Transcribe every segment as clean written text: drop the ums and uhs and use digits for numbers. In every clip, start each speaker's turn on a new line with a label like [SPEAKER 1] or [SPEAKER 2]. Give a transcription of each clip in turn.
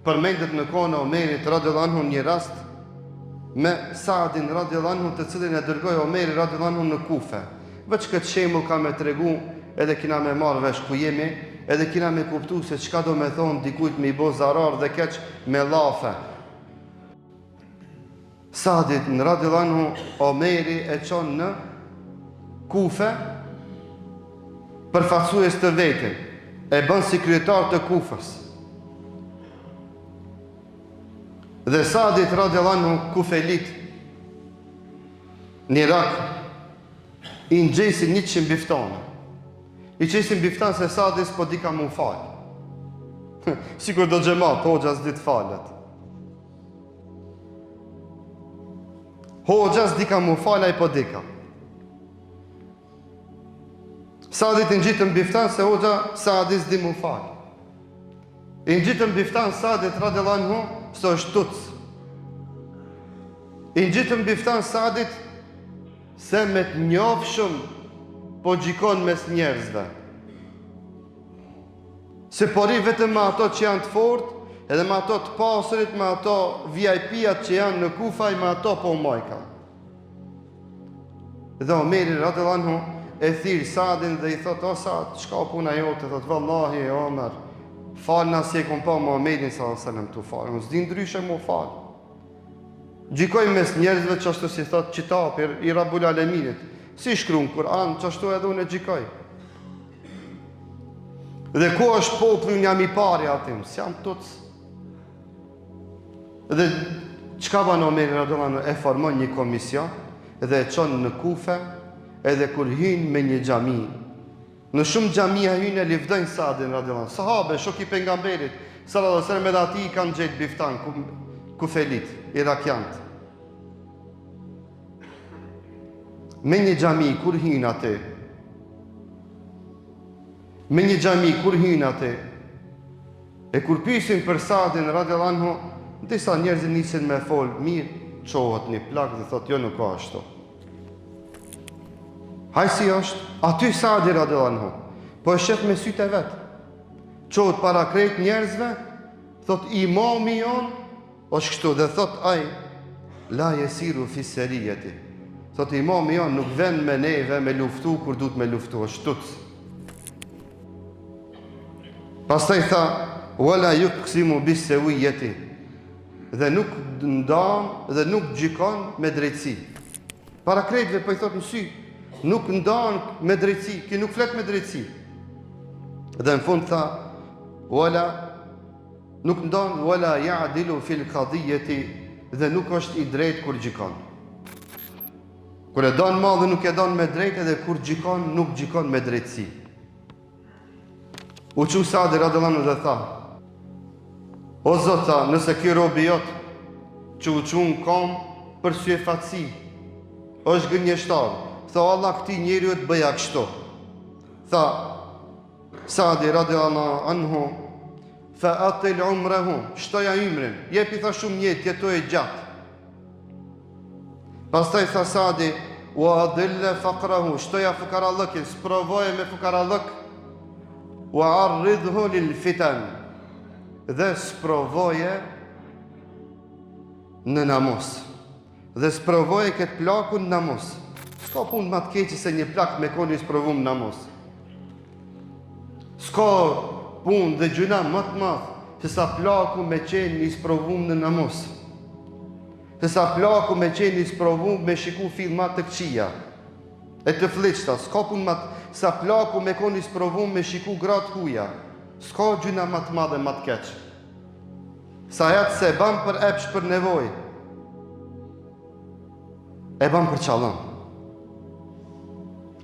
[SPEAKER 1] përmendet në kohën e Omerit radhiyallahu anhu një rast me Saadin radhiyallahu anhu, të cilin e dërgoi Omeri radhiyallahu anhu në Kufe. Veç këtë shembull ka me tregu, edhe kina me marrë vesh ku jemi, edhe kina me kuptu se çka do me thonë dikujt me i bo zarar dhe keq me lafe. Saadit në radhiyallahu anhu, Omeri e qonë në Kufe përfaqësues të vetin, e bën si kryetar të Kufës. Dhe Saadit radhiyallahu anhu kufelit në Irak i ngjesin 100 biftane. I qesin biftan se Saadis po di ka mu falë. Sikur do xhamat, hoxha s'di të falet. Hoxha s'di ka mu falë, ai po di ka. Saadit i ngjitën biftan se hoxha Saadis di mu falë. I ngjitën biftan Saadit radhiyallahu anhu se është tuc. I ngjitën biftan Saadit se me të njofshëm po gjikon mes njerëzve. Se pori vetëm me ato që janë të fortë, edhe me ato të pasurit, me ato VIP-at që janë në Kufaj, me ato po majka. Dhe Omeri radhiyallahu anhu e thirr Saadin dhe i thot: "O Saad, çka puna jote?" Thot: "Vallahi Omer, falna si e kom pa Muhamedit sallallahu alaihi wasallam tu fal. Unë s'di ndryshe mu fal. Gjikoj mes njerëzve çashtu si thot qitapi i Rabbul Aleminit. Si shkruan Kur'an, çashtu edhe unë gjikoj. Dhe ku është populli, jam i pari atim, s'jam tuc." Dhe çka bën Omeri radhiyallahu anhu, e formon një komision dhe e çon në Kufe, edhe kur hyn me një xhami. Në shumë xhamia hyn e lëvdojnë Saadin radhiyallahu anhu. Sahabe, shok i pejgamberit sallallahu alaihi wasallam, edhe ati i kanë gjetë biftan kufelit, irakiant. Me një xhami kur hyn atë. Me një xhami kur hyn atë. E kur pyesin për Saadin radhiyallahu anhu, disa njerëz nisin me fol, mirë, çohet një plak dhe thot: "Jo, nuk ka ashtu." Haj si është, aty Saadi radhiyallahu anhu, po e shef me sytë e vet. Çohet para krejt njerëzve, thot: "Imami jon është kështu", dhe thot ai: "La yasiru fi sariyati." Thot imami jon nuk vjen me neve me luftu kur duhet me luftu, është tuc. Pastaj tha: "Wala yuqsimu bis sawiyati." Dhe nuk ndan dhe nuk gjikon me drejtësi. Para krejtve po i thot në sy: "Nuk ndan me drejtësi, ki nuk flet me drejtësi." Dhe në fund tha: "Wala nuk ndan wala ya'dilu fil qadiyati." Dhe nuk është i drejtë kur gjikon. Kur e don madhe nuk e don me drejtë, edhe kur gjikon nuk gjikon me drejtësi. U çu Saadi radhiyallahu anhu dhe tha: "O Zota, nëse ky robi jot që u çu në kom për sy fatësi, është gënjeshtar, tha Allah këtij njeriu të bëja kështu." Tha Saadi radhiyallahu anhu: "Fa atil umrahu." Shtoja ymrin, jepi tha shumë jetë, jetoje gjatë. Pastaj tha Saadi: "Wa adilla faqrahu." Shtoja fukarallëkin, sprovoje me fukarallëk. "Wa arridhu lil fitan." Dhe sprovoje në namus. Dhe sprovoje këtë plakun në namus. S'ka punë më të keqe se një plak me koni sprovum në namus. S'ka punë dhe gjuna më të madh se sa plaku me qenë i sprovum në namus. Se sa plaku me qenë i sprovum me shiku filmat të këqija e të fliqta. S'ka punë më të sa plaku me koni sprovum me shiku gratë huja. S'ka gjuna më të madhe më të keq. Sa jatë se e ban për epsh për nevoj, e ban për qallën.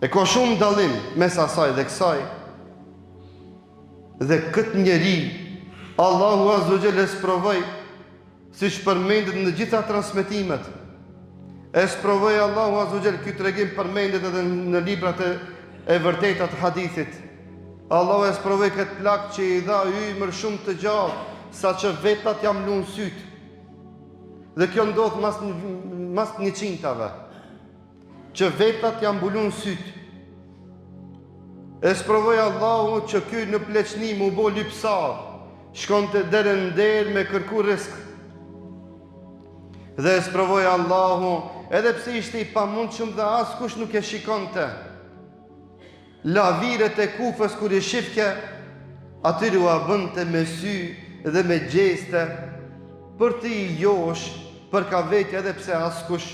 [SPEAKER 1] E ka shumë dallim mes asaj dhe kësaj. Dhe këtë njeri Allahu azza wa jalla e sprovoi, siç përmendet në gjitha transmetimet. E sprovoi Allahu azza wa jalla, ky tregim përmendet edhe në librat e vërteta të hadithit. Allahu e sprovoi këtë plak që i dha ymër shumë të gjatë, sa që vetat jam lunë sytë. Dhe kjo ndodh mas 100-tave, që vetat jam bulun sytë. E sprovoi Allahu që ky në pleqni mu bo lypsar, shkonte deri në derë me kërku risk. Dhe e sprovoi Allahu, edhe pse ishte i pamundshëm dhe askush nuk e shikonte. Laviret e Kufës kur i shifke, atyre u bënte me sy dhe me gjeste për të i josh për ka vetë, edhe pse askush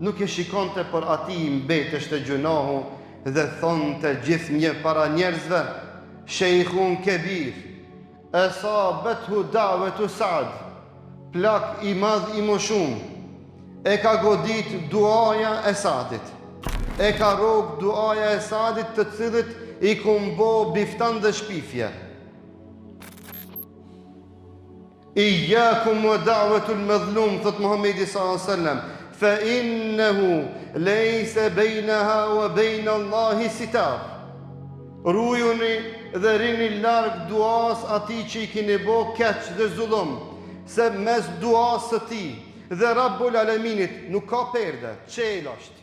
[SPEAKER 1] nuk e shikonte, por ati i mbetesh të gjunahu dhe thonë të gjithë një para njerëzve, shejkhun kebir, e sa bethu davetu Saad, plak i madh i moshum, e ka godit duaja e Saadit, e ka rog duaja e Saadit, të cilët i kumbo biftan dhe shpifje. Iyyakum wa da'watul madhlum, thot Muhamedi sallallahu alaihi wasallam, fa innahu laysa bainaha wa bain Allahi sitar. Rujuni dhe rini larg duas atij që i keni bë keq dhe zullum, se mes duas së tij dhe Rabbul Alaminit nuk ka perde, çel është.